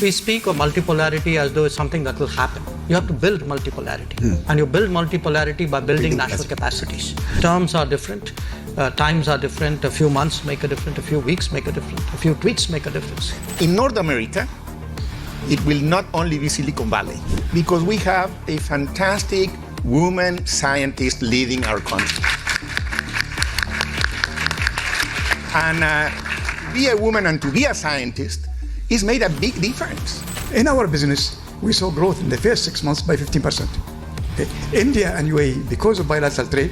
We speak of multipolarity as though it's something that will happen. You have to build multipolarity. And you build multipolarity by building national capacities. Terms are different. Times are different. A few months make a difference. A few weeks make a difference. A few tweets make a difference. In North America, it will not only be Silicon Valley, because we have a fantastic woman scientist leading our country. And be a woman and to be a scientist has made a big difference. In our business, we saw growth in the first 6 months by 15%. Okay. India and UAE, because of bilateral trade,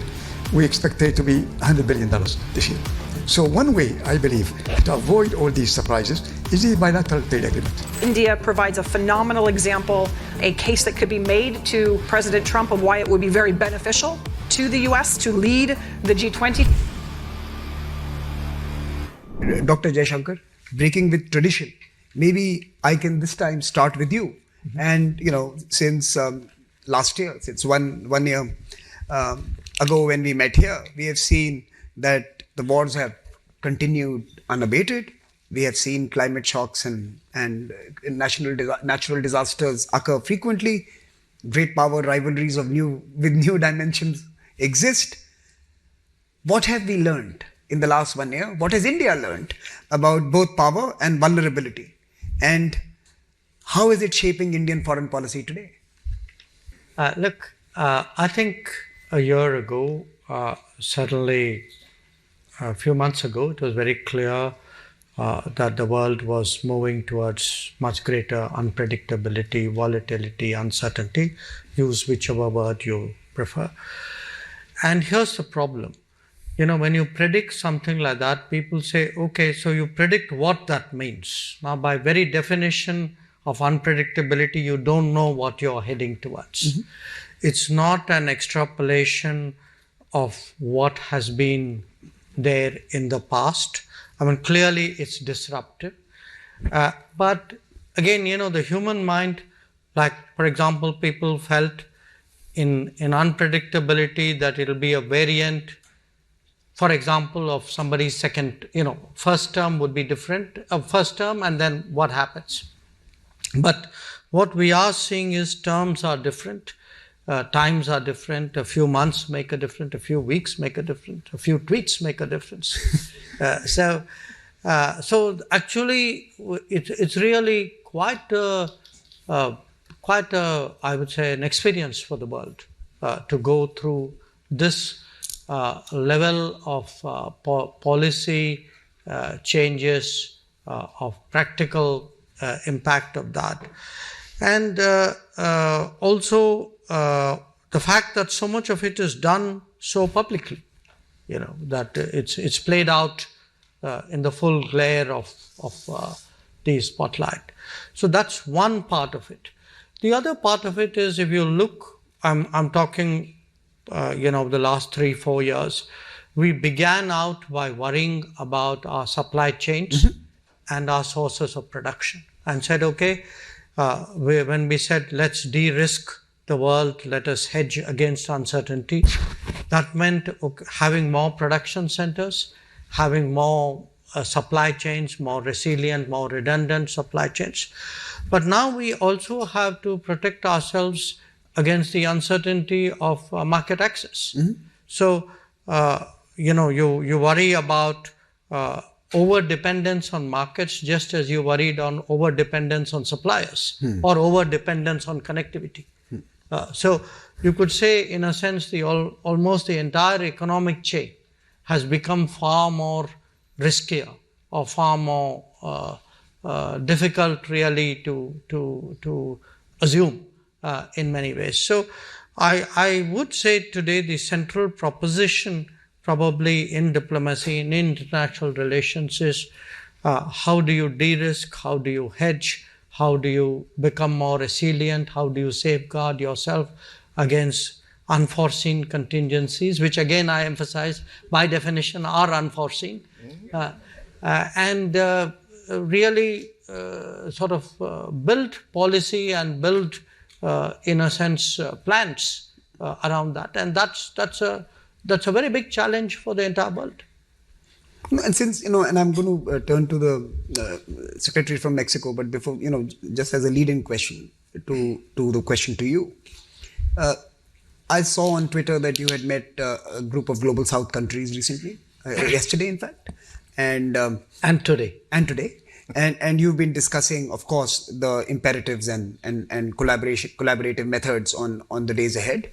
we expect it to be $100 billion this year. So one way, I believe, to avoid all these surprises is the bilateral trade agreement. India provides a phenomenal example, a case that could be made to President Trump of why it would be very beneficial to the U.S. to lead the G20. Dr. Jaishankar, breaking with tradition. Maybe I can this time start with you. And, since last year, since one year ago when we met here, we have seen that the wars have continued unabated. We have seen climate shocks and natural disasters occur frequently. Great power rivalries with new dimensions exist. What have we learned in the last 1 year? What has India learned about both power and vulnerability? And how is it shaping Indian foreign policy today? I think a year ago, certainly a few months ago, it was very clear that the world was moving towards much greater unpredictability, volatility, uncertainty. Use whichever word you prefer. And here's the problem. When you predict something like that, people say, okay, so you predict what that means. Now, by very definition of unpredictability, you don't know what you're heading towards. Mm-hmm. It's not an extrapolation of what has been there in the past. Clearly it's disruptive. But again, the human mind, like, for example, people felt in unpredictability that it'll be a variant, for example, of somebody's second, first term would be different, first term, and then what happens. But what we are seeing is terms are different, times are different, a few months make a difference, a few weeks make a difference, a few tweets make a difference. So actually, it's really quite a, I would say, an experience for the world to go through this level of policy changes, of practical impact of that. And also the fact that so much of it is done so publicly, that it's played out in the full glare of the spotlight. So that's one part of it. The other part of it is, if you look, I'm talking the last 3-4 years, we began out by worrying about our supply chains and our sources of production, and said, okay, when we said, let's de-risk the world, let us hedge against uncertainty, that meant having more production centers, having more supply chains, more resilient, more redundant supply chains. But now we also have to protect ourselves against the uncertainty of market access. So, you worry about over-dependence on markets just as you worried on over-dependence on suppliers or over-dependence on connectivity. So you could say, in a sense, almost the entire economic chain has become far more riskier or far more difficult really to assume in many ways. So I would say today the central proposition probably in diplomacy, in international relations is how do you de-risk, how do you hedge, how do you become more resilient, how do you safeguard yourself against unforeseen contingencies, which again I emphasize by definition are unforeseen, and really sort of build policy and build in a sense plans around that, and that's a very big challenge for the entire world. No, and since, and I'm going to turn to the secretary from Mexico, but before, just as a lead-in question to the question to you, I saw on Twitter that you had met a group of Global South countries recently, yesterday, in fact, and today. And you've been discussing, of course, the imperatives and collaborative methods on the days ahead.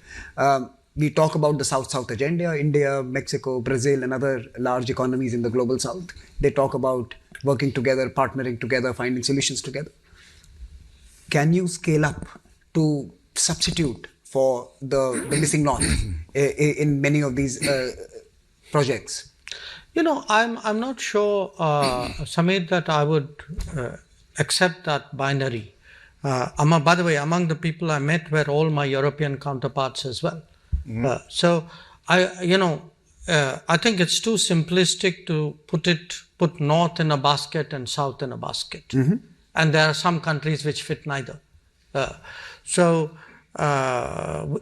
We talk about the South-South agenda, India, Mexico, Brazil, and other large economies in the Global South. They talk about working together, partnering together, finding solutions together. Can you scale up to substitute for the missing north in many of these projects? I'm not sure, Samir, that I would accept that binary. By the way, among the people I met were all my European counterparts as well. So I think it's too simplistic to put North in a basket and South in a basket. Mm-hmm. And there are some countries which fit neither. So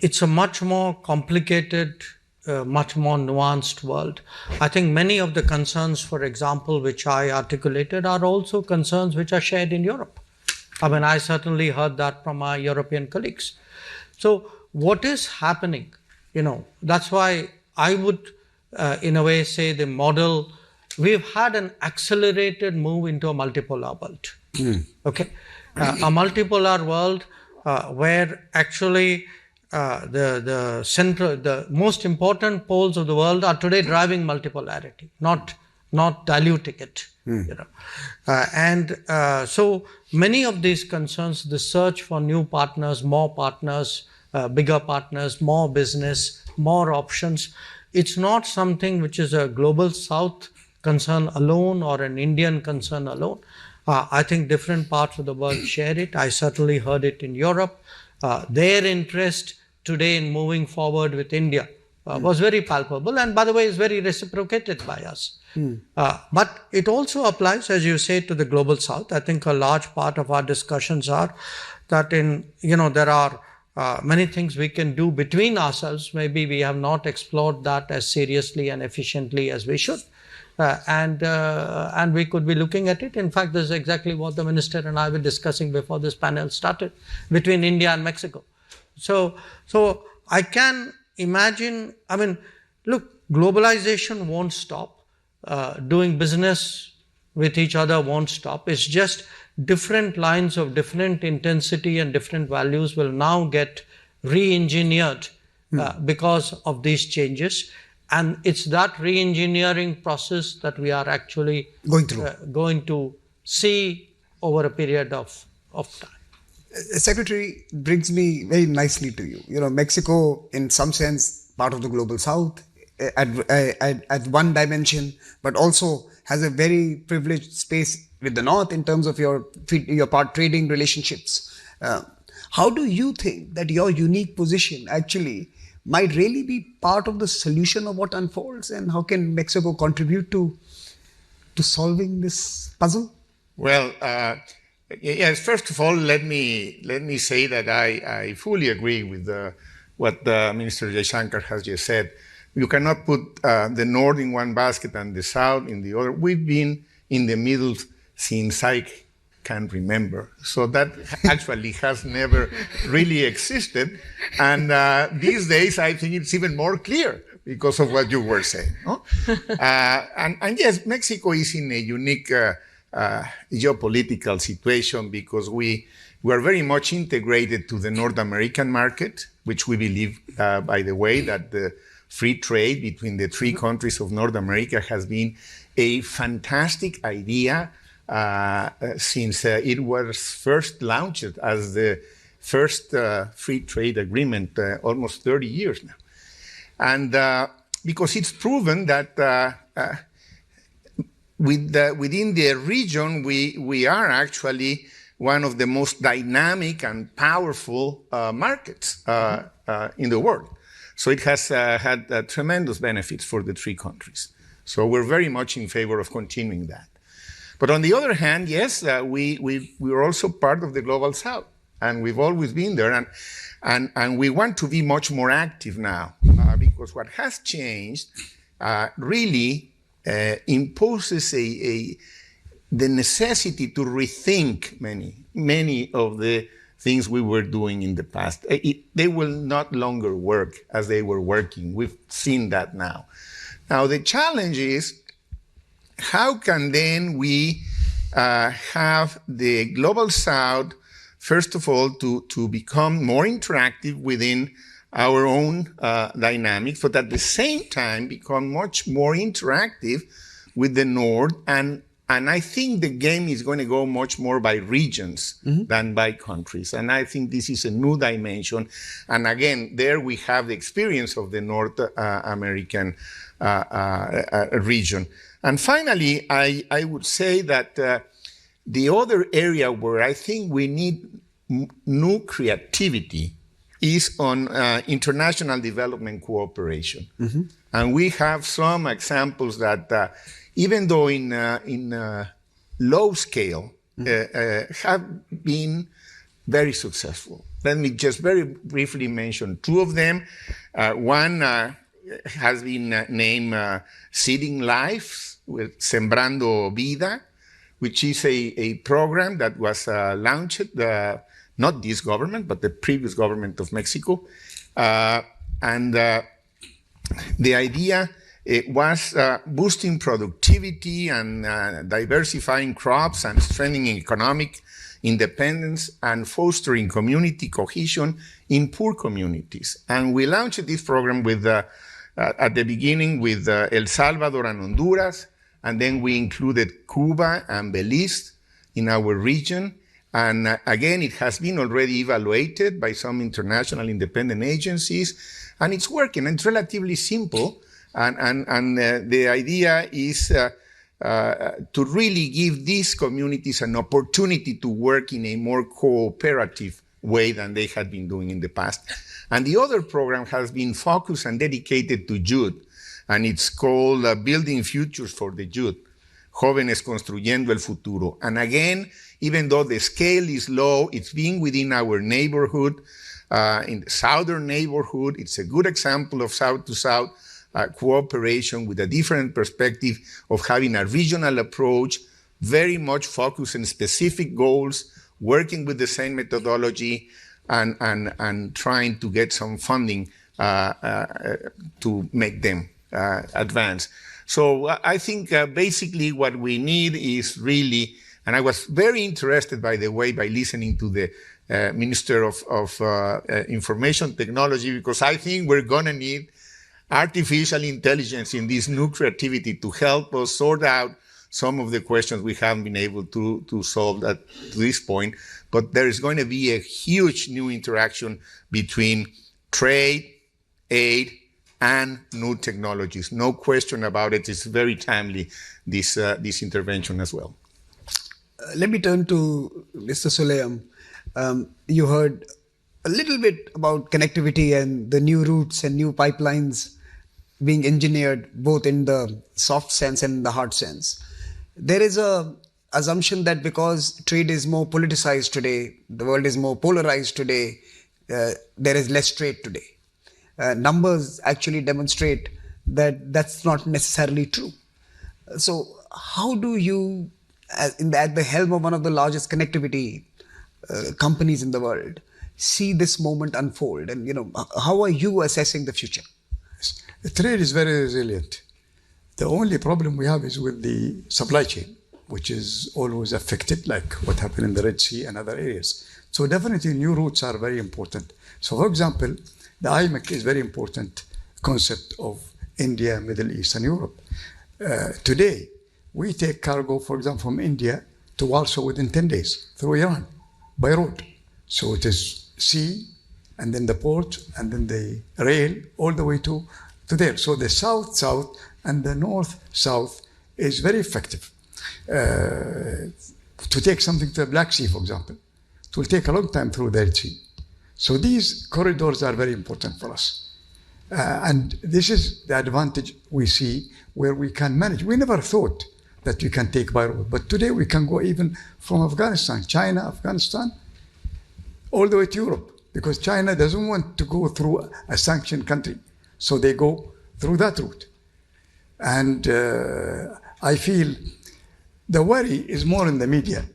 it's a much more complicated, much more nuanced world. I think many of the concerns, for example, which I articulated are also concerns which are shared in Europe. I mean, I certainly heard that from my European colleagues. So what is happening, that's why I would, in a way, say the model, we've had an accelerated move into a multipolar world. Okay? A multipolar world where actually the most important poles of the world are today driving multipolarity, not diluting it. So many of these concerns, the search for new partners, more partners, bigger partners, more business, more options, it's not something which is a global South concern alone or an Indian concern alone. I think different parts of the world share it. I certainly heard it in Europe. Their interest today in moving forward with India was very palpable, and by the way, is very reciprocated by us. But it also applies, as you say, to the Global South. I think a large part of our discussions are that there are many things we can do between ourselves. Maybe we have not explored that as seriously and efficiently as we should. And we could be looking at it. In fact, this is exactly what the minister and I were discussing before this panel started, between India and Mexico. So I can imagine, look, globalization won't stop. Doing business with each other won't stop. It's just different lines of different intensity and different values will now get re-engineered because of these changes. And it's that re-engineering process that we are actually going to see over a period of time. Secretary, brings me very nicely to you. Mexico, in some sense, part of the Global South at one dimension, but also has a very privileged space with the North in terms of your trading relationships. How do you think that your unique position actually might really be part of the solution of what unfolds, and how can Mexico contribute to solving this puzzle? Well, yes. First of all, let me say that I fully agree with what Minister Jaishankar has just said. You cannot put the North in one basket and the South in the other. We've been in the middle since I can remember. So that actually has never really existed. And these days, I think it's even more clear because of what you were saying. No? And yes, Mexico is in a unique geopolitical situation because we are very much integrated to the North American market, which we believe, by the way, that the free trade between the three countries of North America has been a fantastic idea since it was first launched as the first free trade agreement almost 30 years now. And because it's proven that within the region, we are actually one of the most dynamic and powerful markets in the world. So it has had tremendous benefits for the three countries. So we're very much in favor of continuing that. But on the other hand, yes, we're also part of the Global South, and we've always been there, and we want to be much more active now, because what has changed really imposes the necessity to rethink many of the things we were doing in the past. They will not longer work as they were working. We've seen that now. Now, the challenge is, how can then we have the Global South, first of all, to become more interactive within our own dynamics, but at the same time become much more interactive with the North. And I think the game is going to go much more by regions than by countries. And I think this is a new dimension. And again, there we have the experience of the North American region. And finally, I would say that the other area where I think we need new creativity is on international development cooperation. And we have some examples that even though in low scale, have been very successful. Let me just very briefly mention two of them. One has been named Seeding Lives with Sembrando Vida, which is a program that was launched, not this government, but the previous government of Mexico. And the idea was boosting productivity and diversifying crops and strengthening economic independence and fostering community cohesion in poor communities. And we launched this program with, at the beginning with El Salvador and Honduras, and then we included Cuba and Belize in our region. And again, it has been already evaluated by some international independent agencies, and it's working. It's relatively simple. And the idea is to really give these communities an opportunity to work in a more cooperative way than they had been doing in the past. And the other program has been focused and dedicated to youth, and it's called Building Futures for the Youth, Jóvenes Construyendo el Futuro. And again, even though the scale is low, it's being within our neighborhood, in the southern neighborhood. It's a good example of South-to-South cooperation with a different perspective of having a regional approach, very much focused on specific goals, working with the same methodology, and trying to get some funding to make them advance. So I think basically what we need is really, and I was very interested, by the way, by listening to the Minister of Information Technology, because I think we're going to need artificial intelligence in this new creativity to help us sort out some of the questions we haven't been able to solve to this point. But there is going to be a huge new interaction between trade, aid, and new technologies. No question about it. It's very timely, this intervention as well. Let me turn to Mr. Sulayem. You heard a little bit about connectivity and the new routes and new pipelines being engineered both in the soft sense and the hard sense. There is a assumption that because trade is more politicized today, the world is more polarized today, there is less trade today. Numbers actually demonstrate that that's not necessarily true. So how do you, at the helm of one of the largest connectivity companies in the world, see this moment unfold? And how are you assessing the future? The trade is very resilient. The only problem we have is with the supply chain, which is always affected, like what happened in the Red Sea and other areas. So definitely new routes are very important. So for example, the IMEC is very important concept of India, Middle East, and Europe. Today, we take cargo, for example, from India to Warsaw within 10 days through Iran by road. So it is sea, and then the port, and then the rail, all the way to there. So the south-south and the north-south is very effective. To take something to the Black Sea, for example, it will take a long time through the Red Sea. So these corridors are very important for us. And this is the advantage we see where we can manage. We never thought that we can take by road, but today we can go even from Afghanistan, China, Afghanistan, all the way to Europe, because China doesn't want to go through a sanctioned country. So they go through that route. And I feel the worry is more in the media.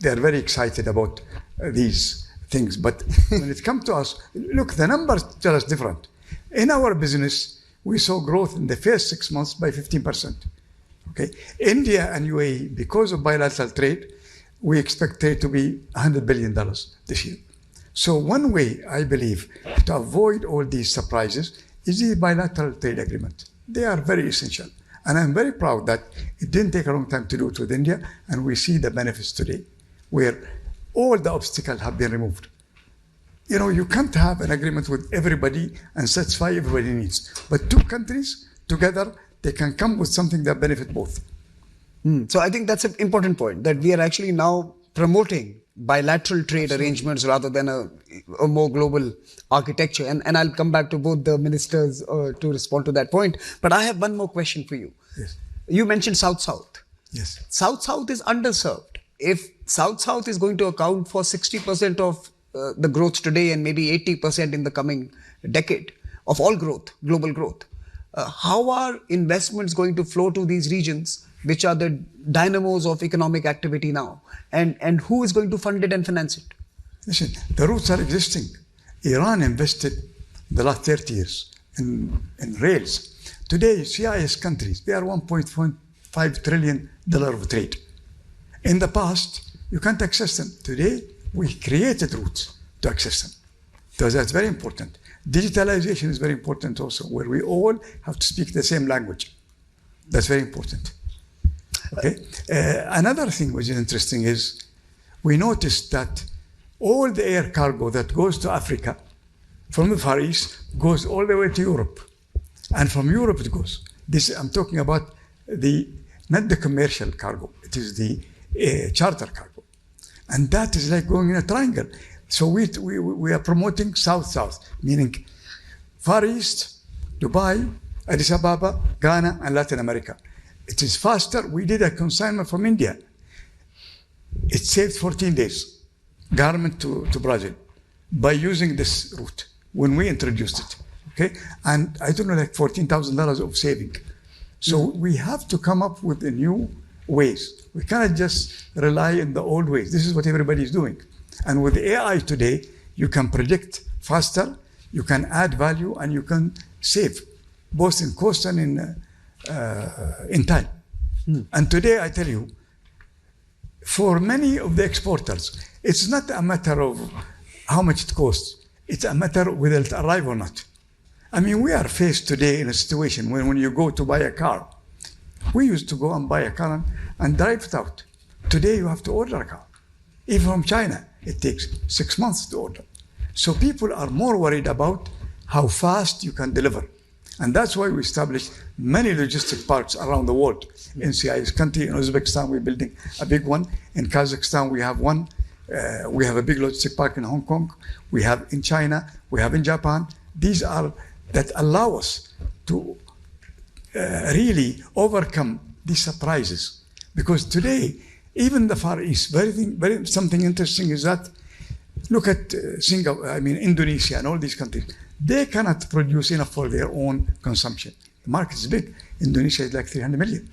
They are very excited about these things. But when it comes to us, look, the numbers tell us different. In our business, we saw growth in the first 6 months by 15%. Okay, India and UAE, because of bilateral trade, we expect trade to be $100 billion this year. So one way, I believe, to avoid all these surprises is the bilateral trade agreement. They are very essential. And I'm very proud that it didn't take a long time to do it with India, and we see the benefits today, where all the obstacles have been removed. You know, you can't have an agreement with everybody and satisfy everybody's needs. But two countries together, they can come with something that benefits both. So I think that's an important point, that we are actually now promoting bilateral trade arrangements rather than a more global architecture. And I'll come back to both the ministers to respond to that point. But I have one more question for you. Yes. You mentioned South-South. Yes. South-South is underserved. If South-South is going to account for 60% of the growth today and maybe 80% in the coming decade of all growth, global growth, how are investments going to flow to these regions, which are the dynamos of economic activity now? And who is going to fund it and finance it? Listen, the roots are existing. Iran invested the last 30 years in rails. Today, CIS countries, they are $1.5 trillion of trade. In the past, you can't access them. Today, we created routes to access them. So that's very important. Digitalization is very important also, where we all have to speak the same language. That's very important. Okay. Another thing which is interesting is we noticed that all the air cargo that goes to Africa from the Far East goes all the way to Europe. And from Europe it goes. This, I'm talking about not the commercial cargo, it is the charter cargo. And that is like going in a triangle. So we are promoting South-South, meaning Far East, Dubai, Addis Ababa, Ghana, and Latin America. It is faster. We did a consignment from India. It saved 14 days, garment to Brazil, by using this route when we introduced it. Okay, and I don't know, like $14,000 of saving. So we have to come up with the new ways. We cannot just rely on the old ways. This is what everybody is doing. And with AI today, you can predict faster, you can add value, and you can save, both in cost and in time. And today, I tell you, for many of the exporters, it's not a matter of how much it costs. It's a matter of whether it arrives or not. I mean, we are faced today in a situation when you go to buy a car, we used to go and buy a car and drive it out. Today, you have to order a car. Even from China, it takes 6 months to order. So people are more worried about how fast you can deliver. And that's why we established many logistic parks around the world. In CIS country, in Uzbekistan, we're building a big one. In Kazakhstan, we have one. We have a big logistic park in Hong Kong. We have in China. We have in Japan. These are that allow us to really overcome these surprises. Because today, even the Far East, very something interesting is that, look at Singapore, I mean Indonesia and all these countries. They cannot produce enough for their own consumption. The market is big. Indonesia is like 300 million.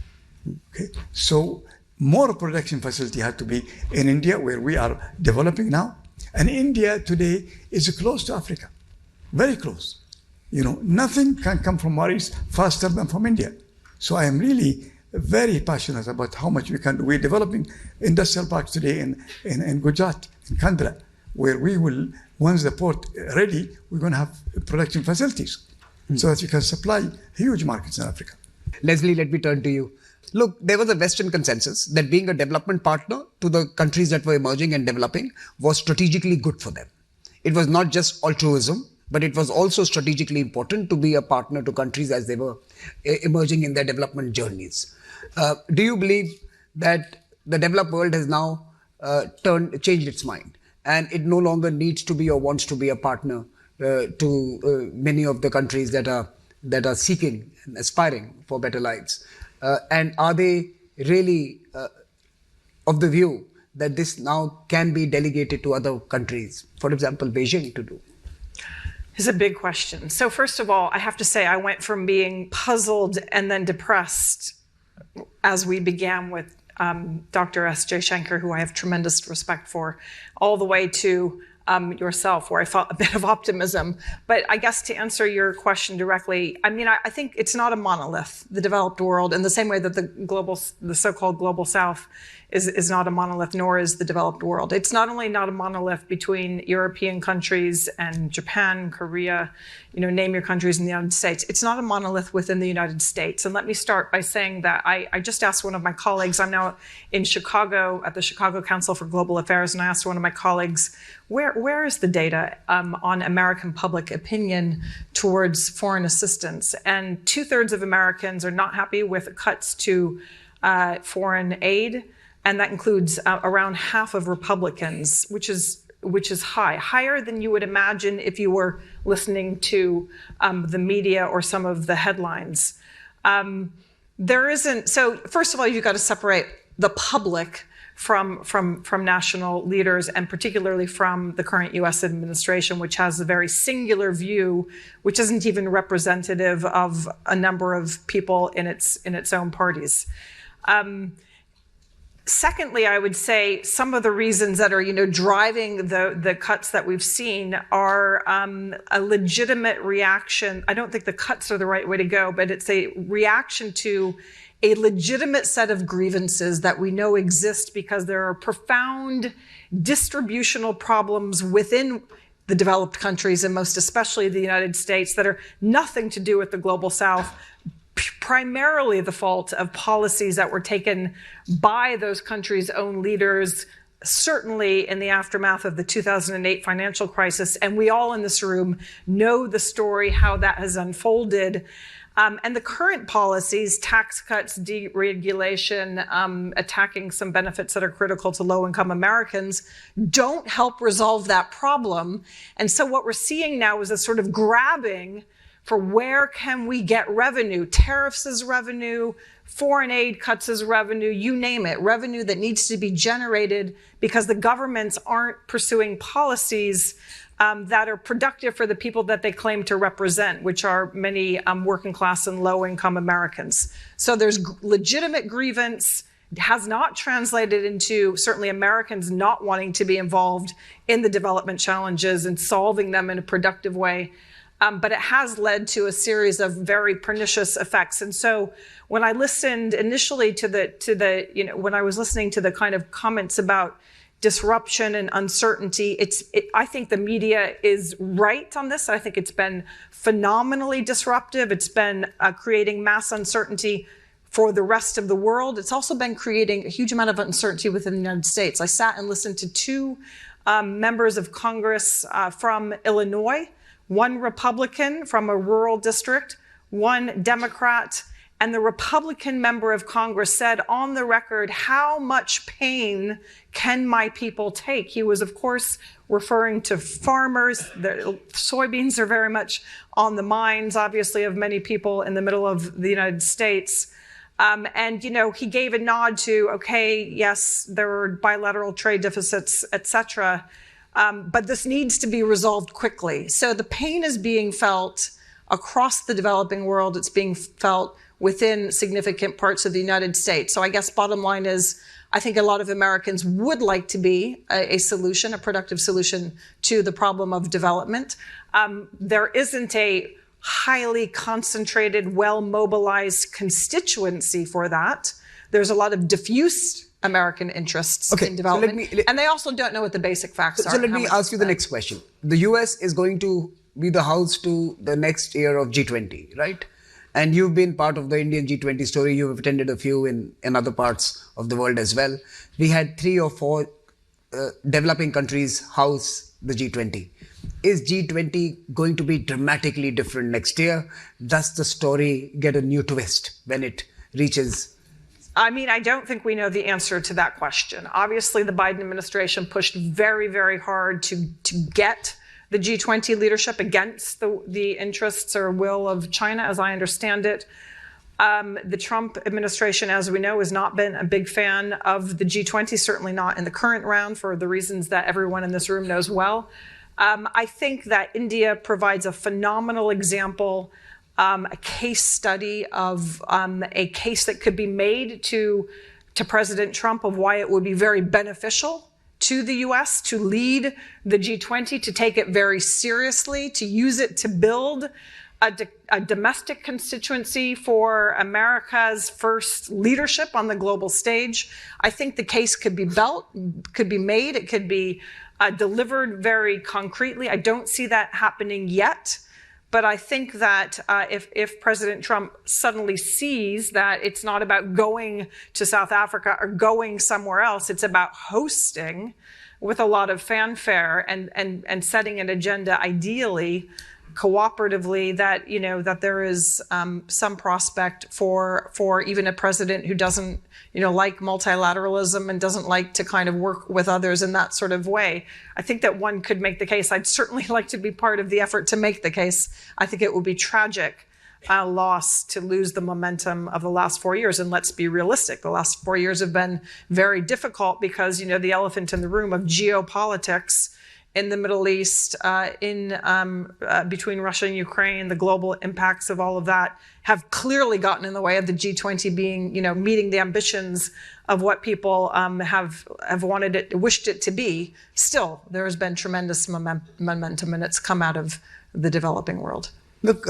Okay, so more production facility had to be in India, where we are developing now. And India today is close to Africa, very close. You know, nothing can come from Far East faster than from India. So I am really very passionate about how much we can do. We're developing industrial parks today in Gujarat, in Kandra, where we will, once the port ready, we're going to have production facilities so that we can supply huge markets in Africa. Leslie, let me turn to you. Look, there was a Western consensus that being a development partner to the countries that were emerging and developing was strategically good for them. It was not just altruism, but it was also strategically important to be a partner to countries as they were emerging in their development journeys. Do you believe that the developed world has now changed its mind, and it no longer needs to be or wants to be a partner to many of the countries that are seeking and aspiring for better lives? And are they really of the view that this now can be delegated to other countries, for example, Beijing, to do? is a big question. So first of all, I have to say I went from being puzzled and then depressed as we began with Dr. S. Jaishankar, who I have tremendous respect for, all the way to yourself, where I felt a bit of optimism. But I guess to answer your question directly, I mean, I think it's not a monolith, the developed world, in the same way that the so-called global South is not a monolith, nor is the developed world. It's not only not a monolith between European countries and Japan, Korea, name your countries in the United States. It's not a monolith within the United States. And let me start by saying that I just asked one of my colleagues, I'm now in Chicago at the Chicago Council for Global Affairs, and I asked one of my colleagues, where is the data on American public opinion towards foreign assistance? And 2/3 of Americans are not happy with cuts to foreign aid. And that includes around half of Republicans, which is higher than you would imagine if you were listening to the media or some of the headlines. So first of all, you've got to separate the public from national leaders, and particularly from the current U.S. administration, which has a very singular view, which isn't even representative of a number of people in its own parties. Secondly, I would say some of the reasons that are, driving the cuts that we've seen are a legitimate reaction. I don't think the cuts are the right way to go, but it's a reaction to a legitimate set of grievances that we know exist because there are profound distributional problems within the developed countries, and most especially the United States, that are nothing to do with the global South, primarily the fault of policies that were taken by those countries' own leaders, certainly in the aftermath of the 2008 financial crisis. And we all in this room know the story, how that has unfolded. And the current policies, tax cuts, deregulation, attacking some benefits that are critical to low-income Americans, don't help resolve that problem. And so what we're seeing now is a sort of grabbing for where can we get revenue, tariffs as revenue, foreign aid cuts as revenue, you name it, revenue that needs to be generated because the governments aren't pursuing policies that are productive for the people that they claim to represent, which are many working class and low income Americans. So there's legitimate grievance. It has not translated into certainly Americans not wanting to be involved in the development challenges and solving them in a productive way. But it has led to a series of very pernicious effects. And so when I listened initially when I was listening to the kind of comments about disruption and uncertainty, I think the media is right on this. I think it's been phenomenally disruptive. It's been creating mass uncertainty for the rest of the world. It's also been creating a huge amount of uncertainty within the United States. I sat and listened to two members of Congress from Illinois, one Republican from a rural district, one Democrat, and the Republican member of Congress said on the record, how much pain can my people take? He was, of course, referring to farmers. The soybeans are very much on the minds, obviously, of many people in the middle of the United States. And he gave a nod to, okay, yes, there are bilateral trade deficits, et cetera. But this needs to be resolved quickly. So the pain is being felt across the developing world. It's being felt within significant parts of the United States. So I guess bottom line is, I think a lot of Americans would like to be a solution, a productive solution to the problem of development. There isn't a highly concentrated, well-mobilized constituency for that. There's a lot of diffuse American interests in development, and they also don't know what the basic facts are. So let me ask you the next question. The US is going to be the house to the next year of G20, right? And you've been part of the Indian G20 story. You've attended a few in other parts of the world as well. We had 3 or 4 developing countries house the G20. Is G20 going to be dramatically different next year? Does the story get a new twist when it reaches? I mean, I don't think we know the answer to that question. Obviously, the Biden administration pushed very, very hard to get the G20 leadership against the interests or will of China, as I understand it. The Trump administration, as we know, has not been a big fan of the G20, certainly not in the current round for the reasons that everyone in this room knows well. I think that India provides a phenomenal example, a case study of a case that could be made to President Trump of why it would be very beneficial to the US to lead the G20, to take it very seriously, to use it to build a domestic constituency for America's first leadership on the global stage. I think the case could be made, it could be delivered very concretely. I don't see that happening yet, but I think that if President Trump suddenly sees that it's not about going to South Africa or going somewhere else, it's about hosting with a lot of fanfare and setting an agenda, ideally cooperatively, that that there is some prospect for even a president who doesn't like multilateralism and doesn't like to kind of work with others in that sort of way. I think that one could make the case. I'd certainly like to be part of the effort to make the case. I think it would be tragic loss to lose the momentum of the last 4 years. And let's be realistic. The last 4 years have been very difficult because, the elephant in the room of geopolitics in the Middle East, between Russia and Ukraine, the global impacts of all of that have clearly gotten in the way of the G20 being, meeting the ambitions of what people have wished it to be. Still, there has been tremendous momentum, and it's come out of the developing world. Look,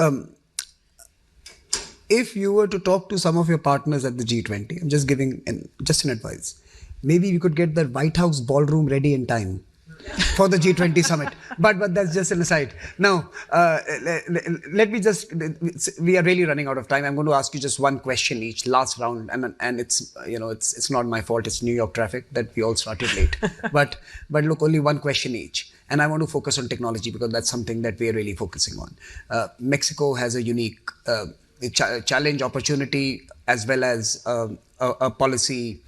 if you were to talk to some of your partners at the G20, I'm just giving an advice. Maybe we could get the White House ballroom ready in time for the G20 summit. But that's just an aside. Now, let me just, we are really running out of time. I'm going to ask you just one question each, last round. And it's, it's not my fault. It's New York traffic that we all started late. But look, only one question each. And I want to focus on technology because that's something that we are really focusing on. Mexico has a unique challenge, opportunity, as well as a policy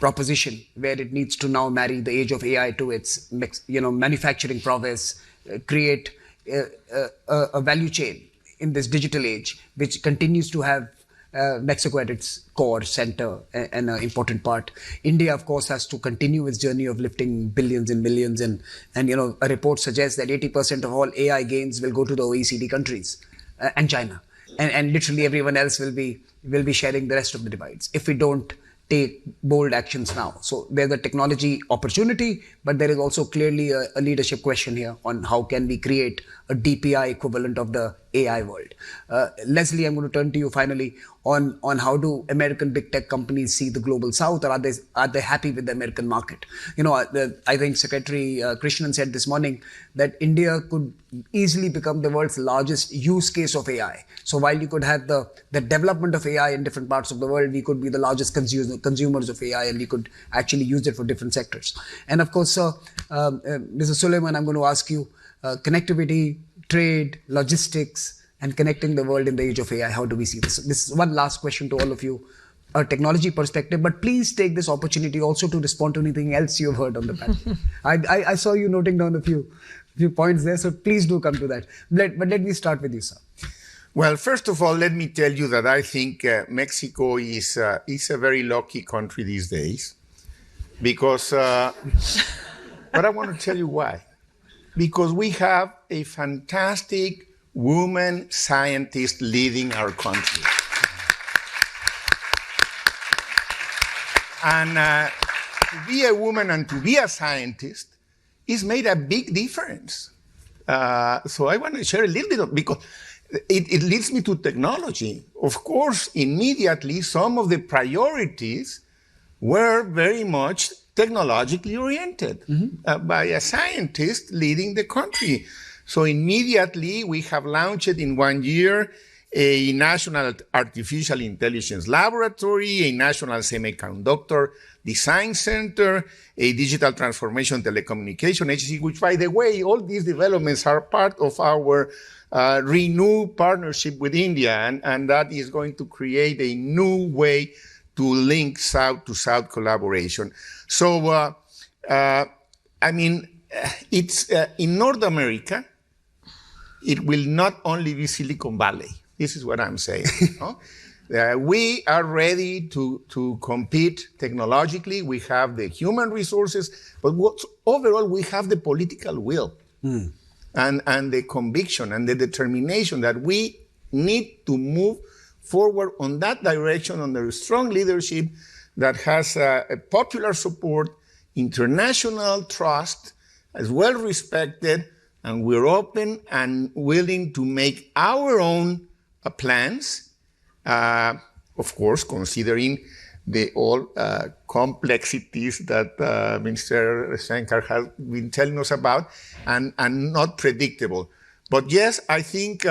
proposition where it needs to now marry the age of AI to its manufacturing prowess, create a value chain in this digital age, which continues to have Mexico at its core center and an important part. India, of course, has to continue its journey of lifting billions and millions, and a report suggests that 80% of all AI gains will go to the OECD countries and China, and literally everyone else will be sharing the rest of the divides if we don't take bold actions now. So there's a technology opportunity, but there is also clearly a leadership question here on how can we create a DPI equivalent of the AI world. Leslie, I'm going to turn to you finally on how do American big tech companies see the global south, or are they happy with the American market? I think Secretary Krishnan said this morning that India could easily become the world's largest use case of AI. So while you could have the development of AI in different parts of the world, we could be the largest consumers of AI, and we could actually use it for different sectors. And of course, Mr. Suleiman, I'm going to ask you, connectivity, trade, logistics, and connecting the world in the age of AI. How do we see this? This is one last question to all of you, a technology perspective, but please take this opportunity also to respond to anything else you have heard on the panel. I saw you noting down a few points there, so please do come to that. But let me start with you, sir. Well, first of all, let me tell you that I think Mexico is a very lucky country these days, because, but I want to tell you why. Because we have a fantastic woman scientist leading our country. And to be a woman and to be a scientist is made a big difference. So I want to share a little bit of, because it leads me to technology. Of course, immediately some of the priorities were very much technologically oriented by a scientist leading the country. So immediately we have launched in 1 year a national artificial intelligence laboratory, a national semiconductor design center, a digital transformation telecommunication agency, which, by the way, all these developments are part of our renewed partnership with India, and that is going to create a new way to link South to South collaboration. So, it's in North America, it will not only be Silicon Valley. This is what I'm saying. We are ready to compete technologically. We have the human resources, but overall, we have the political will. and the conviction and the determination that we need to move forward on that direction under strong leadership that has a popular support, international trust, as well respected, and we're open and willing to make our own plans, of course, considering all complexities that Mr. Jaishankar has been telling us about, and not predictable. But yes, I think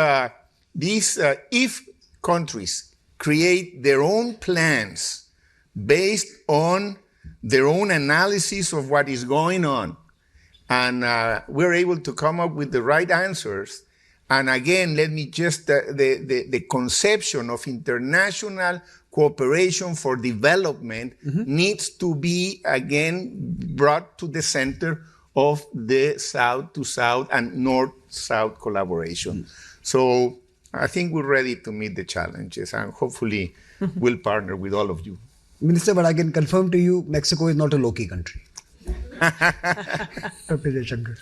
if countries create their own plans based on their own analysis of what is going on, and we're able to come up with the right answers. And again, let me just, the conception of international cooperation for development needs to be, again, brought to the center of the South to South and North-South collaboration. So I think we're ready to meet the challenges, and hopefully we'll partner with all of you. Minister, but I can confirm to you, Mexico is not a low-key country. Dr. Jaishankar.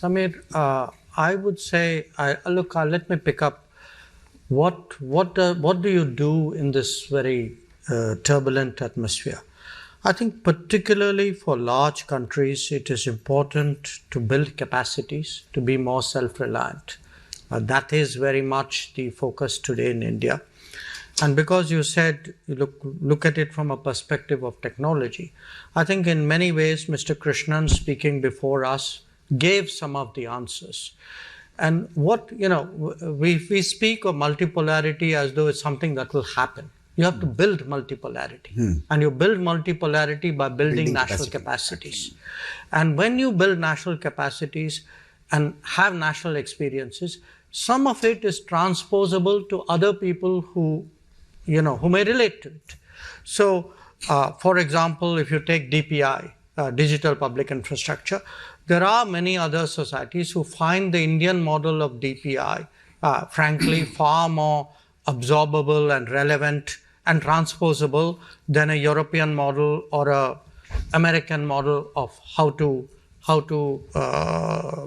Samir, I would say, look, let me pick up. What do you do in this very turbulent atmosphere? I think particularly for large countries, it is important to build capacities, to be more self-reliant. That is very much the focus today in India. And because you said, look at it from a perspective of technology, I think in many ways, Mr. Krishnan speaking before us gave some of the answers. And we speak of multipolarity as though it's something that will happen. You have to build multipolarity. And you build multipolarity by building national capacities. And when you build national capacities and have national experiences, some of it is transposable to other people who may relate to it. So, for example, if you take DPI, digital public infrastructure, there are many other societies who find the Indian model of DPI, frankly, far more absorbable and relevant and transposable than a European model or a American model of how to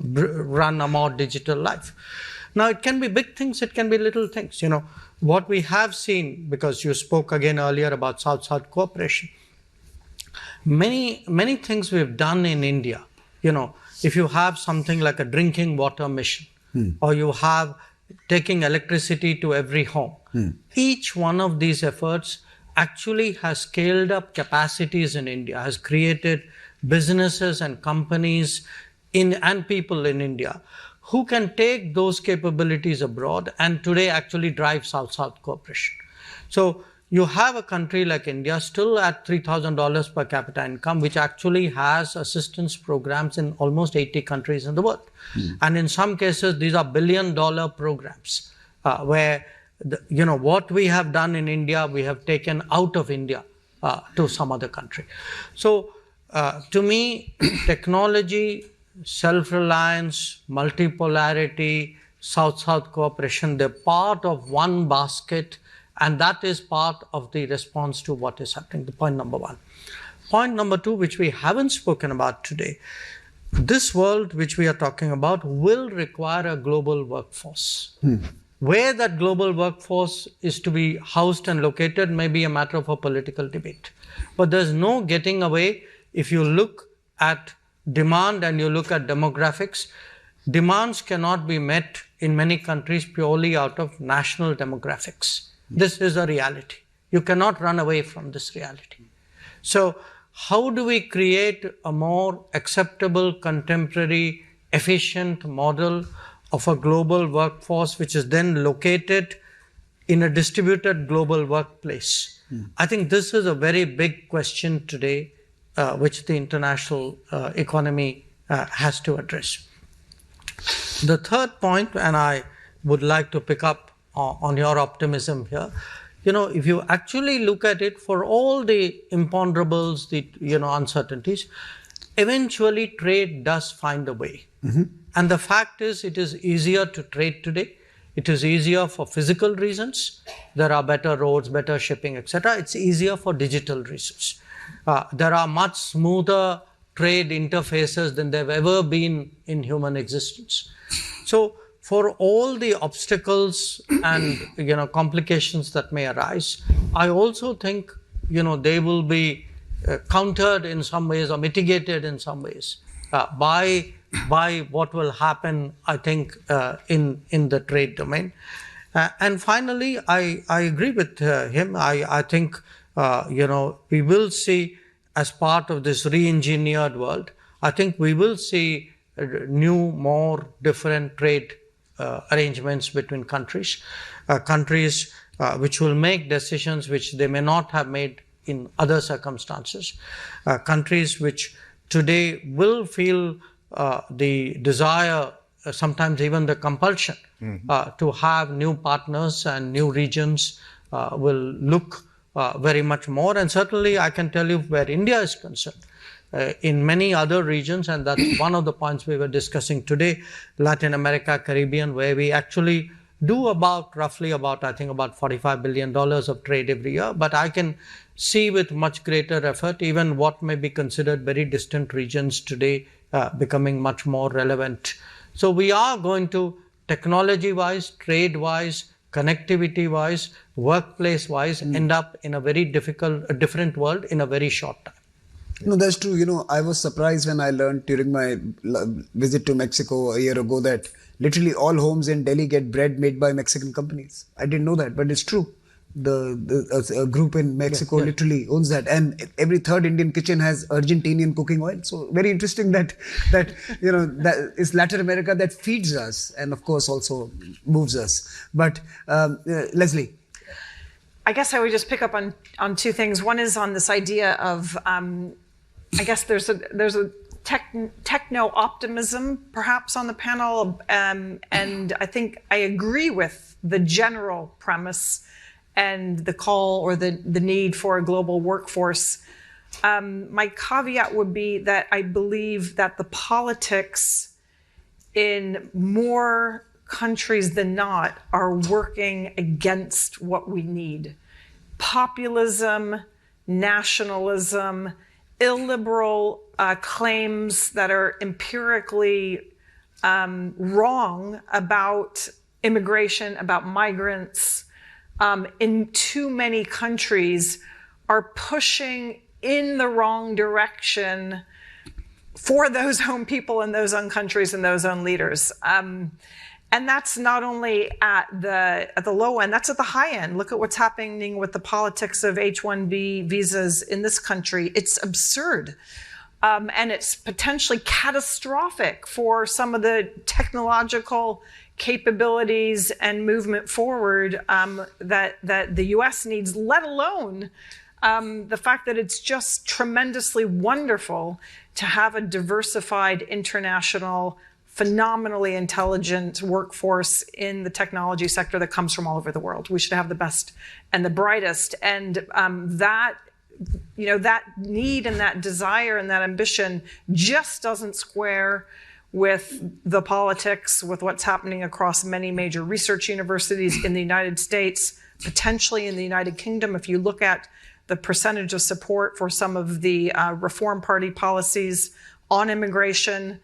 run a more digital life. Now, it can be big things, it can be little things. What we have seen, because you spoke again earlier about South-South cooperation, many things we've done in India. If you have something like a drinking water mission, or you have taking electricity to every home, each one of these efforts actually has scaled up capacities in India, has created businesses and companies and people in India who can take those capabilities abroad and today actually drive South-South cooperation. So you have a country like India still at $3,000 per capita income, which actually has assistance programs in almost 80 countries in the world. And in some cases, these are billion-dollar programs where, what we have done in India, we have taken out of India to some other country. So to me, technology, self-reliance, multipolarity, South-South cooperation, they're part of one basket, and that is part of the response to what is happening, the point number one. Point number two, which we haven't spoken about today, this world which we are talking about will require a global workforce. Where that global workforce is to be housed and located may be a matter of a political debate. But there's no getting away. If you look at demand and you look at demographics, demands cannot be met in many countries purely out of national demographics. This is a reality. You cannot run away from this reality. So how do we create a more acceptable, contemporary, efficient model of a global workforce which is then located in a distributed global workplace? I think this is a very big question today, which the international economy has to address. The third point, and I would like to pick up on your optimism here, if you actually look at it, for all the imponderables, the uncertainties, eventually trade does find a way. And the fact is, it is easier to trade today. It is easier for physical reasons. There are better roads, better shipping, etc. It's easier for digital reasons. There are much smoother trade interfaces than they've ever been in human existence. So for all the obstacles and complications that may arise, I also think they will be countered in some ways or mitigated in some ways by what will happen, I think, in the trade domain. And finally, I agree with him. I think we will see, as part of this re-engineered world, I think we will see new, more different trade arrangements between countries, which will make decisions which they may not have made in other circumstances, countries which today will feel the desire, sometimes even the compulsion, to have new partners and new regions will look very much more. And certainly I can tell you where India is concerned, in many other regions, and that's one of the points we were discussing today, Latin America, Caribbean, where we actually do roughly about $45 billion of trade every year. But I can see with much greater effort even what may be considered very distant regions today becoming much more relevant. So we are going to, technology-wise, trade-wise, connectivity-wise, workplace-wise, end up in a very different world in a very short time. No, that's true. I was surprised when I learned during my visit to Mexico a year ago that literally all homes in Delhi get bread made by Mexican companies. I didn't know that, but it's true. A group in Mexico literally owns that, and every third Indian kitchen has Argentinian cooking oil. So very interesting that is Latin America that feeds us and of course also moves us. But Leslie, I guess I would just pick up on two things. One is on this idea of I guess there's a techno optimism perhaps on the panel, and I think I agree with the general premise and the call or the need for a global workforce. My caveat would be that I believe that the politics in more countries than not are working against what we need. Populism, nationalism, illiberal claims that are empirically wrong about immigration, about migrants, in too many countries are pushing in the wrong direction for those own people in those own countries and those own leaders. And that's not only at the low end, that's at the high end. Look at what's happening with the politics of H-1B visas in this country. It's absurd. And it's potentially catastrophic for some of the technological capabilities and movement forward that the US needs, let alone the fact that it's just tremendously wonderful to have a diversified international, phenomenally intelligent workforce in the technology sector that comes from all over the world. We should have the best and the brightest. And that need and that desire and that ambition just doesn't square with the politics, with what's happening across many major research universities in the United States, potentially in the United Kingdom. If you look at the percentage of support for some of the Reform Party policies on immigration,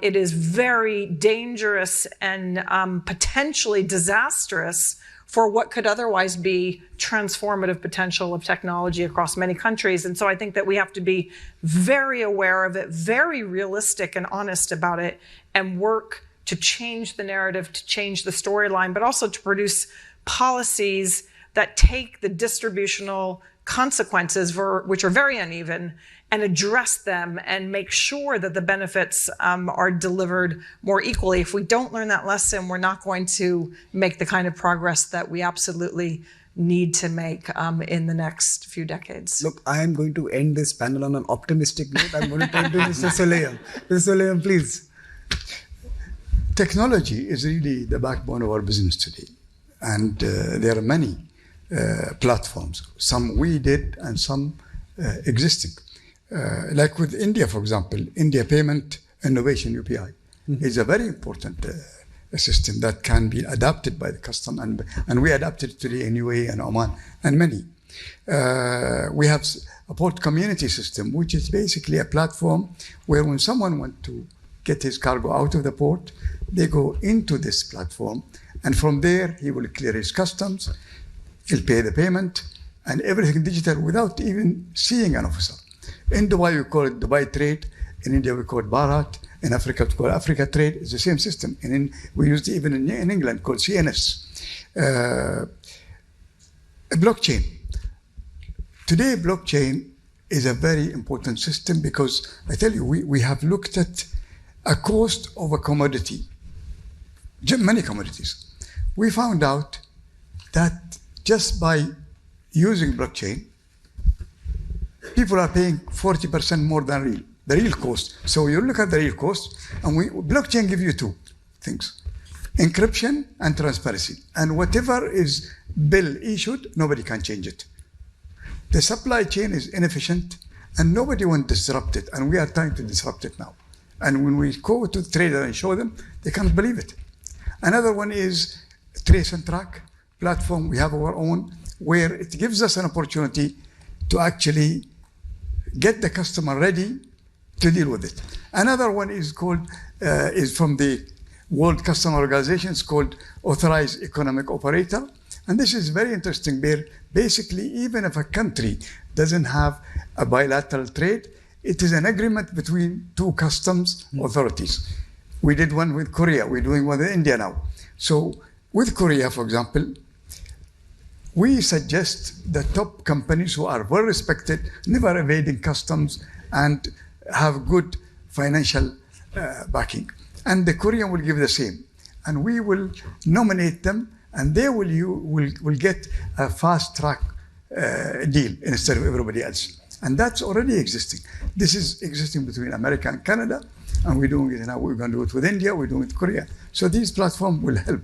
it is very dangerous and potentially disastrous for what could otherwise be transformative potential of technology across many countries. And so I think that we have to be very aware of it, very realistic and honest about it, and work to change the narrative, to change the storyline, but also to produce policies that take the distributional consequences, which are very uneven, and address them and make sure that the benefits are delivered more equally. If we don't learn that lesson, we're not going to make the kind of progress that we absolutely need to make in the next few decades. Look, I am going to end this panel on an optimistic note. I'm going to turn to Mr. Soleiman. Mr. Soleiman, please. Technology is really the backbone of our business today. And there are many platforms, some we did and some existing. Like with India, for example, India Payment Innovation UPI is a very important system that can be adapted by the custom, and we adapted it today in UAE and Oman and many. We have a port community system, which is basically a platform where when someone wants to get his cargo out of the port, they go into this platform, and from there he will clear his customs, he'll pay the payment, and everything digital without even seeing an officer. In Dubai, we call it Dubai Trade. In India, we call it Bharat. In Africa, we call it Africa Trade. It's the same system. And we used it even in England, called CNS. A blockchain. Today, blockchain is a very important system because I tell you, we have looked at a cost of a commodity, many commodities. We found out that just by using blockchain, people are paying 40% more than the real cost. So you look at the real cost, and blockchain gives you two things: encryption and transparency. And whatever is bill issued, nobody can change it. The supply chain is inefficient, and nobody wants to disrupt it, and we are trying to disrupt it now. And when we go to the trader and show them, they can't believe it. Another one is Trace and Track platform. We have our own, where it gives us an opportunity to actually get the customer ready to deal with it. Another one is called, is from the World Customs Organization. It's called Authorized Economic Operator. And this is very interesting, where basically even if a country doesn't have a bilateral trade, it is an agreement between two customs authorities. We did one with Korea. We're doing one with India now. So with Korea, for example, we suggest the top companies who are well respected, never evading customs, and have good financial backing. And the Korean will give the same. And we will nominate them, and they will get a fast track deal instead of everybody else. And that's already existing. This is existing between America and Canada, and we're doing it now. We're going to do it with India, we're doing it with Korea. So these platforms will help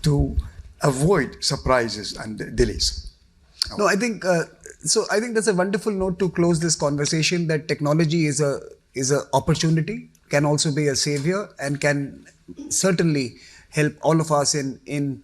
to avoid surprises and delays. No, I think I think that's a wonderful note to close this conversation, that technology is a opportunity, can also be a savior, and can certainly help all of us in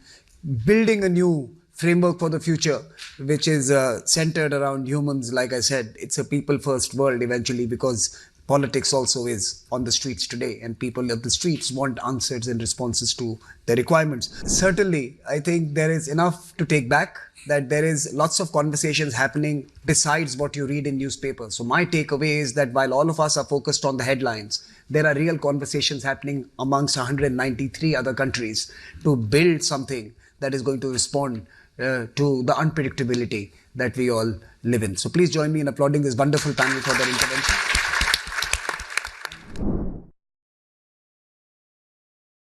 building a new framework for the future, which is centered around humans. Like I said, it's a people-first world eventually, because politics also is on the streets today, and people of the streets want answers and responses to their requirements. Certainly, I think there is enough to take back, that there is lots of conversations happening besides what you read in newspapers. So my takeaway is that while all of us are focused on the headlines, there are real conversations happening amongst 193 other countries to build something that is going to respond to the unpredictability that we all live in. So please join me in applauding this wonderful panel for their intervention.